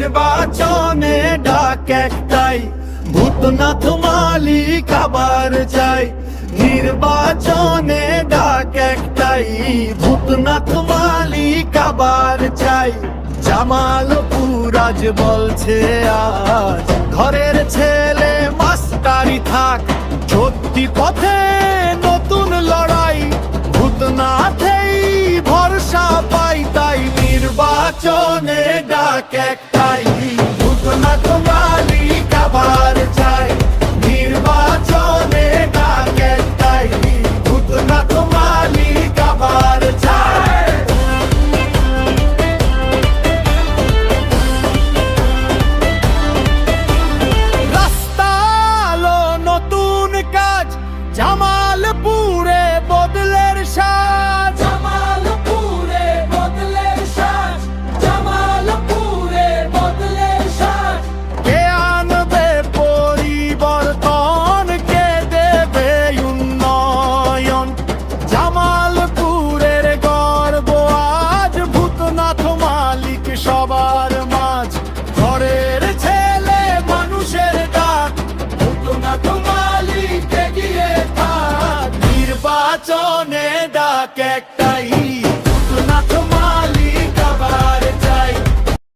নির্বাচনে ডাক একটাই, ভূতনাথ মালিক আবার চাই। নির্বাচনে ডাক একটাই, ভূতনাথ মালিক আবার চাই। জামালপুর আজ বলছে আজ ঘরের ছেলে মাস্টারি থাক, সত্যি পথে নতুন লড়াই, ভূতনাথেই ভরসা পাই। তাই নির্বাচনে ডাক একটাই, ভূতনাথ মালিক আবার চাই। নির্বাচনে ডাক একটাই, ভূতনাথ মালিক আবার চাই। রাস্তা আলো নতুন কাজ, জামালপুরে বদলের সাজ। জামালপুরে বদলের সাজ, জামালপুরে বদলের সাজ। কে আনবে পরিবর্তন, কে দেবে উন্নয়ন? জামালপুরের গর্ব আজ, ভূতনাথ মালিক সবার মাঝ। ঘরের ছেলে মানুষের ডাক, ভূতনাথ মালিক এগিয়ে থাক। নির্বাচনে ডাক একটাই,